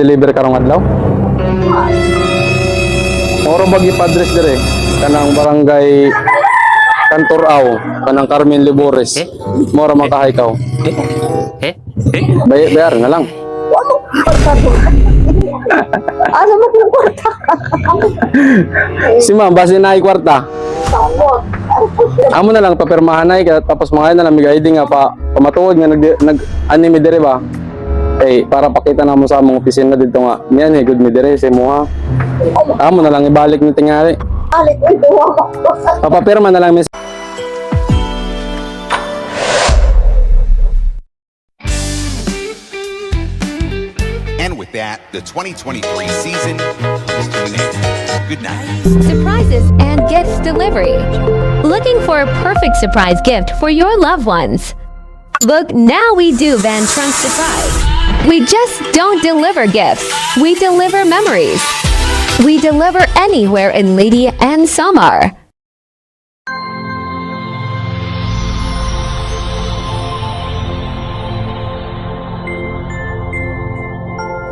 Deliver karong adlaw. Moro bagi padres dire kanang barangay Cantoraw kanang Carmen Libores. Moro makahay kaw. Bayar na lang. Ano mo yung kwarta? Si ma'am base na ay kwarta. Amo na lang papirmahan na tapos mga na lang migay nga pa pamatuod nga nag-anime dire ba. Eh, para pakita na mo sa among opisina dito nga. Yan eh, good me dire sa mo ha. Amo na lang ibalik ni tingali. Alit ko duwa mo. Papapirma na lang mis. And with that, the 2023 season is to an end. Good night. Surprises and gifts delivery. Looking for a perfect surprise gift for your loved ones? Look, now we do Van Trunk Surprise. We just don't deliver gifts. We deliver memories. We deliver anywhere in Lady and Samar.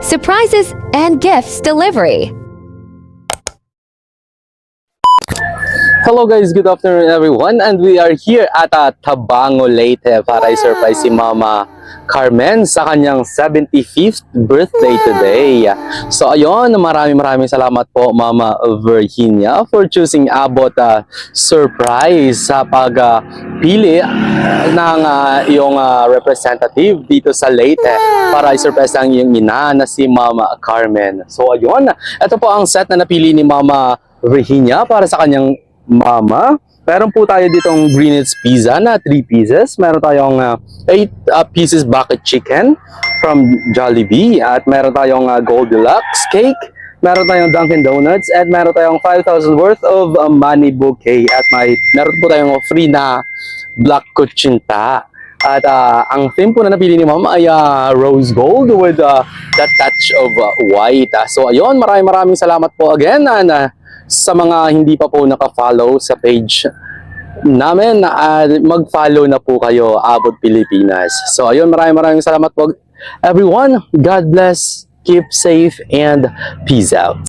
Surprises and gifts delivery. Hello guys, good afternoon everyone, and we are here at Tabango Leyte para i-surprise si Mama Carmen sa kanyang 75th birthday today. So ayun, maraming salamat po Mama Virginia for choosing Abot surprise sa pagpili ng iyong representative dito sa Leyte para i-surprise ang iyong ina na si Mama Carmen. So ayun, ito po ang set na napili ni Mama Virginia para sa kanyang mama. Meron po tayo ditong Greenwich Pizza na 3 pieces. Meron tayong 8 pieces bucket chicken from Jollibee. At meron tayong Gold Deluxe cake. Meron tayong Dunkin Donuts. At meron tayong 5,000 worth of money bouquet. At meron po tayong free na black kuchinta. At ang theme po na napili ni Ma'am ay rose gold with that touch of white. So ayun, maraming salamat po again. Sa mga hindi pa po naka-follow sa page namin, mag-follow na po kayo, Abot Pilipinas. So ayun, maraming salamat po everyone. God bless, keep safe, and peace out.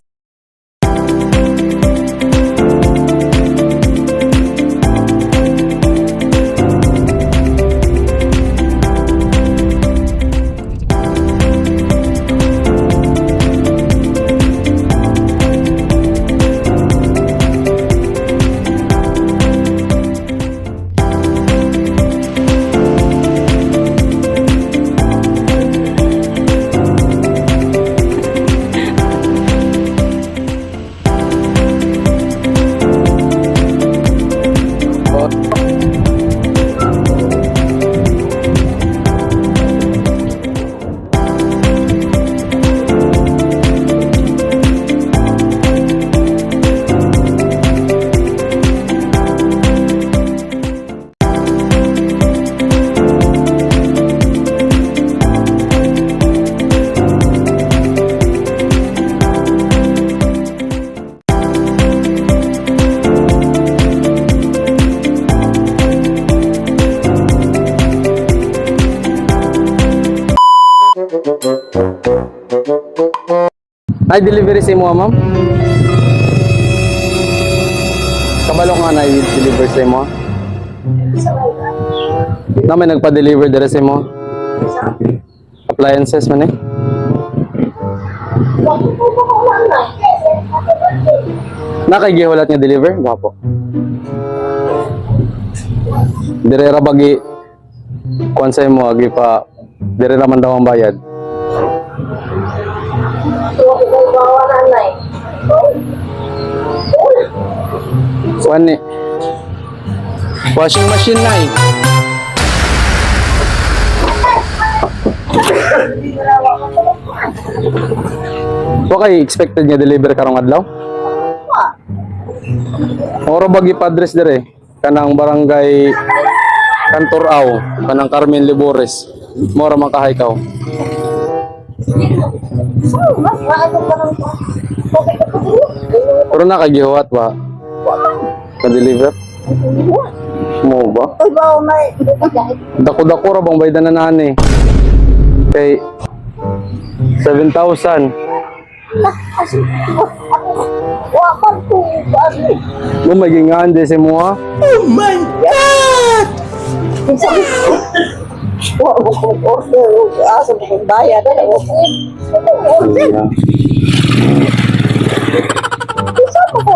Ay, delivery sa mo, ma'am? Kabalo nga na i-deliver sa mo? Na may nagpa-deliver dire sa mo? Appliances man eh? Nakagihulat nga deliver? Gwapo. Dire ra bagi kuan sa mo agi pa dire ra man daw ang bayad. Kuan ni washing machine na eh. Okay, expected nga deliver karong adlaw? Oro bagi padres dire kanang barangay Cantoraw kanang Carmen Libores. Mora makahay kaw. Pero nakagihuwat ba? Na-deliver? Mo ba? Dako-dako ra bang baydan na nani? Kay 7,000. Wa man po. Mo magingan di si mo ha. Sabi ko, wa mo ko order. Asa mo kong bayad. Order. Isa ko ko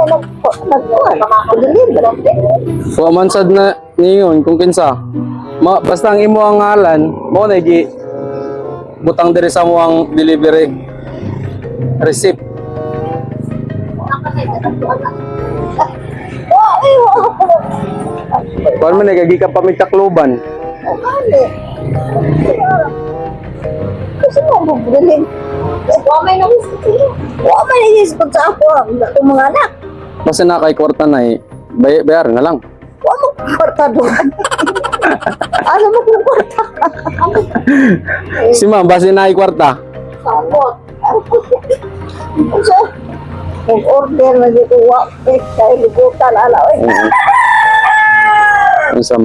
nag-deliver. Wa man sad na niyon kung kinsa. Basta ang imo ang ngalan, mo na gi butang diri sa mo ang delivery receipt. Kuan man nagagi ka pa may takloban. Kasi mo bilhin. Wa may naisip sa ako ang mga anak. Basta na kay kwarta na bayar na lang. Wa mo kwarta doon. Ano mo kung kwarta? Si ma'am basta na kwarta. Samot. So, kung order na dito, wa kaya libutan alaw. Unsa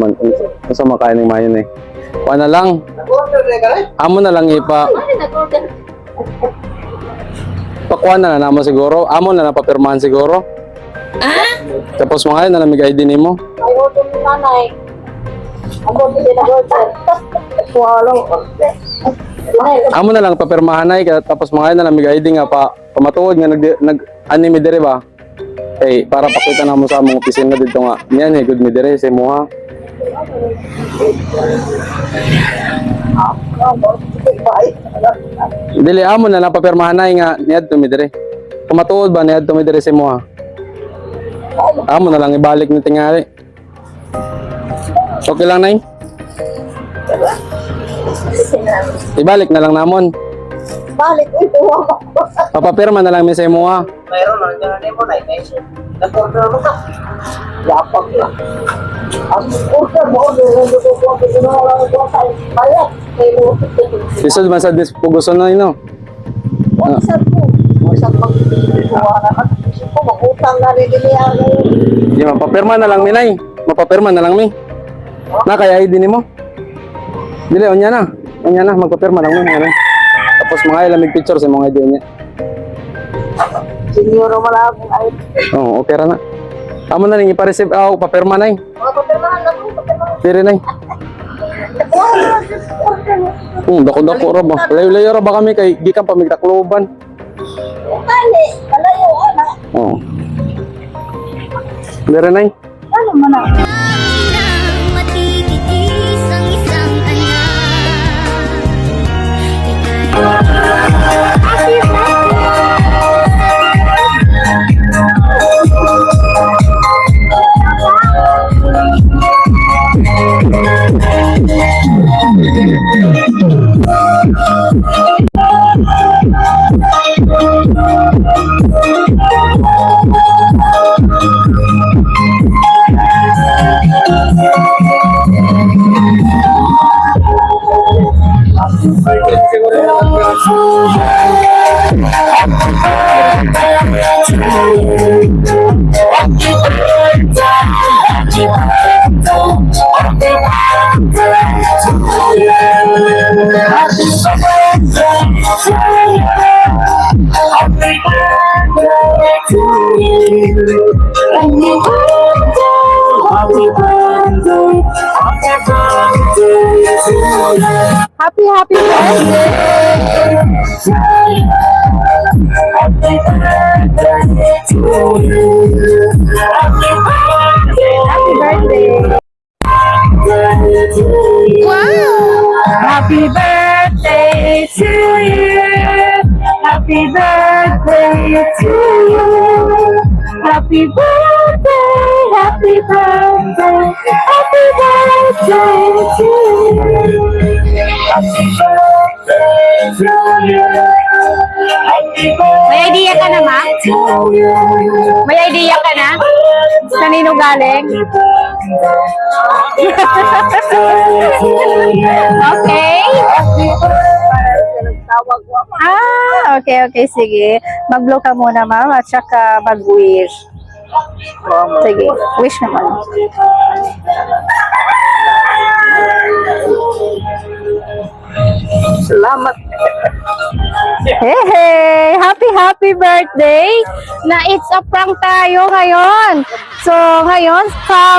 makain ng mayon eh. Kuan na lang. Amo na lang ipa pakuan na namo siguro. Amo na lang papirmahan siguro. Tapos mga na lamig ID nimo. Ay, order ni nanay. Amo din na order. Walang order. Amo na lang papirmahan ay tapos mga na lamig ID nga pamatuod nga nag-anime dire ba? Eh para pakita namo sa among opisina dito nga. Niyan eh good mi dire sa imuha. Dili amo na lang papirmahan ay nga niadto mi dire. Pamatuod ba niadto mi dire sa imuha? Amo na lang ibalik ni tingali. Okay lang nay? Ibalik na lang namon. Balik ito ako. Papapirma na lang mi sa imuha. Mayroon lang dyan na mo na i-mention. Nag-order mo ka. Yapag lang. Ang order mo, order mo ko ginawa lang ito sa bayad. Isod man sa dispuguson na ino. Minsan po, minsan pag-kuha na ka, isip ko, mag-utang na rin niya. Di mapapirma na lang mi nay. Mapapirma na lang mi. Na kaya ID nimo. Dili onya na. Onya na magpapirma lang mi ano. Tapos mga ilamig picture sa mga ID niya. Senior mo lang ay. Oo, okay ra na. Amo na ning ipa-receive papirma nay. Papirmahan na po, papirmahan. Dire nay. Dako-dako ra ba? Layo-layo ra ba kami kay gikan pa migtakloban. Kali, kalayo na. Oo. Dire nay. Ano man na? Nang matitiis ang isang anak. Happy birthday! Happy birthday! Happy birthday to you. Happy birthday to you. Happy birthday, happy birthday, happy birthday to you. Happy birthday to you. May idea ka na, ma? May idea ka na? Kanino galing? Okay. Okay, sige. Mag-blow ka muna, ma'am, at saka mag-wish. Sige, wish naman. Salamat. Hey, happy birthday! Na it's a prank tayo ngayon. So, ngayon,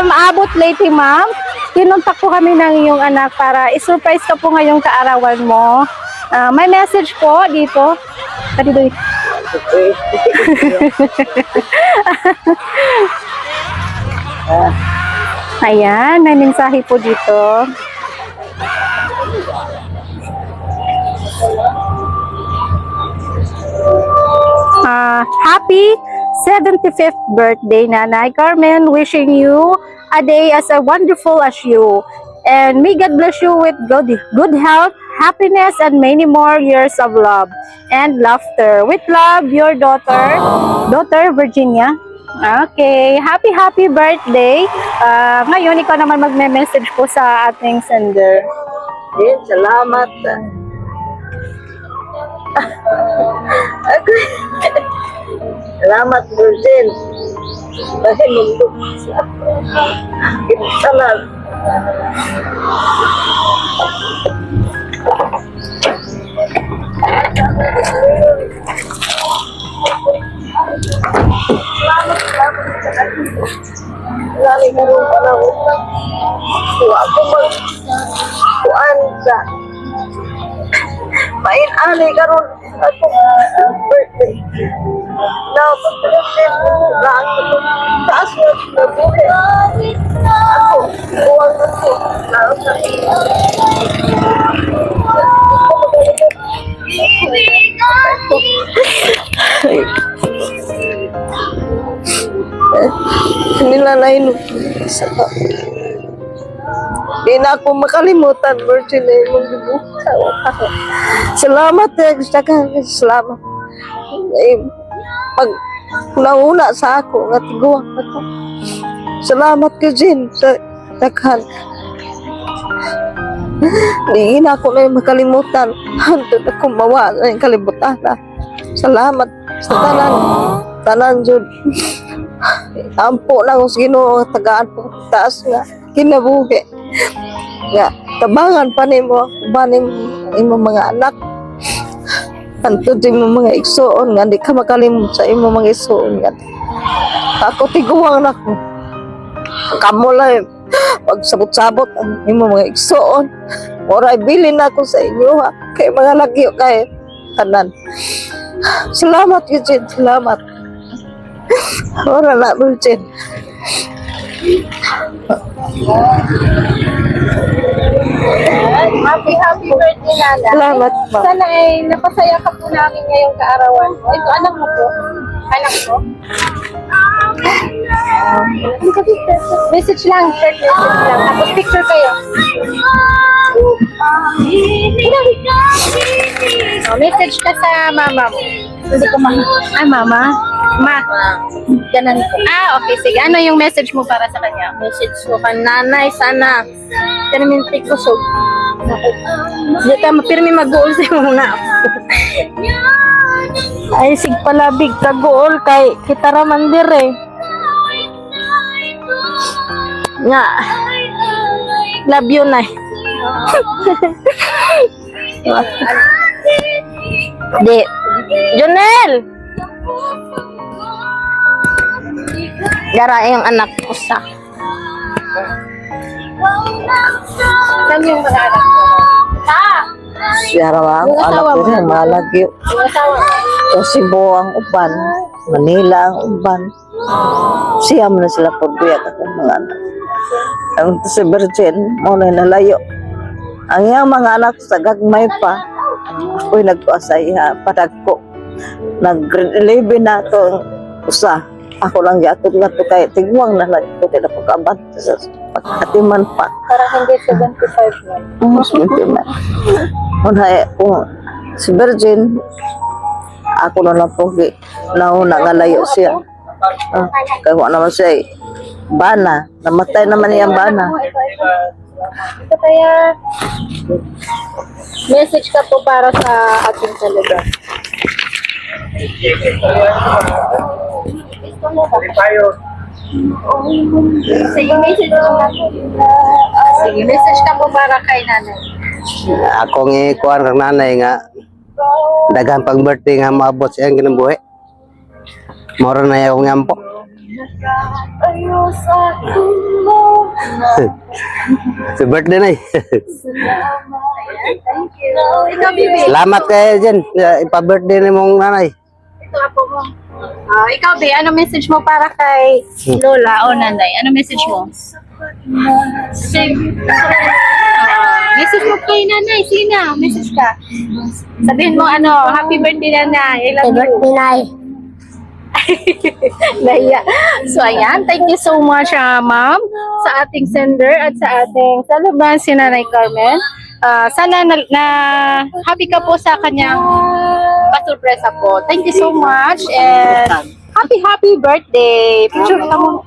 abot late ma'am, kinuntak po kami ng iyong anak para i-surprise ka po ngayong kaarawan mo. May message po dito. Dito. Ayan, may mensahe po dito. Happy 75th birthday, Nanay Carmen. Wishing you a day as wonderful as you. And may God bless you with good health, happiness, and many more years of love and laughter. With love, your daughter Virginia. Okay, happy birthday. Ngayon, ikaw naman magme-message po sa ating sender. Salamat. Salamat, Virgin. Dahil nandun sa kinsalan. Lali ka rin pala. Kuha ko kuan sa main-ali ka rin ako birthday. Dapat talagang lang ako taas na buhay. Ako, buwang ako. Lalo sa nilalain sa ka. Di na ako makalimutan, Virgin, na yung magbubuka ako. Salamat, salamat. Pag nauna sa ako, natiguan ako. Salamat ka, Jin, sa takhan. Di na ako na yung makalimutan. Hantod ako mawa na yung kalimutan. Salamat sa tanan, Jud. Ampo na kung Ginoo tagaan po taas nga kinabuhi nga tabangan pa nimo banim imo mga anak antud imo mga igsoon nga di ka makalimot sa imo mga igsoon nga ako tiguang nako kamo lang pag sabot-sabot ang imo mga igsoon oray bilin nako sa inyo ha kay mga lagyo kay tanan. Salamat Eugene, salamat. Ora na, Virgin. Happy birthday, Nana. Salamat po. Sana ay napasaya ka po namin ngayong kaarawan. Ito, anak mo po. Anak ko. Message lang, short message lang. Tapos picture kayo. Message ka sa mama mo. Hindi ko mama? Ma. Ganon ko. Okay. Sige. Ano yung message mo para sa kanya? Message ko ka, nanay, sana. Termintik ko so. Hindi tayo mapirmi mag-goal sa mga ay, sig palabig ka goal kay kita raman dire. Nga. Love you, nay. Di. Jonel! Gara yung anak ko sa. Saan yung mga anak mo? Siya raman, Yung anak asawa ko mo? rin, malagyo. Yung asawa mo? So, Cebu ang uban, Manila ang uban. Siya mo na sila pagbiyak akong mga anak. Ang si Virgin, mo na nalayo. Ang iyang mga anak sa gagmay pa, ako'y nagpasaya, padag ko. Nag-grade 11 na ito ang usa. Ako lang yatod nga ito kay tigwang na nagputi na pagkabanta sa pagkatiman pa. Parang hindi 75 na. Mas munti na. Unhay, kung si Virgin, ako na lang po, nauna nga layo siya. Kaya naman siya, bana, namatay naman niyang bana. Ito kaya message ka po para sa ating talaga. Tayo. Sige, message mo. Sige, message ka po para kay nanay. Akong ikuan kang nanay nga daghan pag birthday nga maabot siya ang ginabuhi. Moro na akong ngampo. Sa birthday na Ikaw, Bibi. Salamat kayo dyan. Ipa-birthday ni mong nanay. Ito ako mo. Ikaw, Bi, ano message mo para kay Lola o nanay? Ano message mo? Message mo kay nanay. Sige na, message ka. Sabihin mo happy birthday nanay. I love you. Nay. Naya. So, ayan. Thank you so much, ma'am, sa ating sender at sa ating saluban, si Nanay Carmen. Sana na happy ka po sa kanyang pasurpresa po. Thank you so much and happy birthday. Picture ka mo.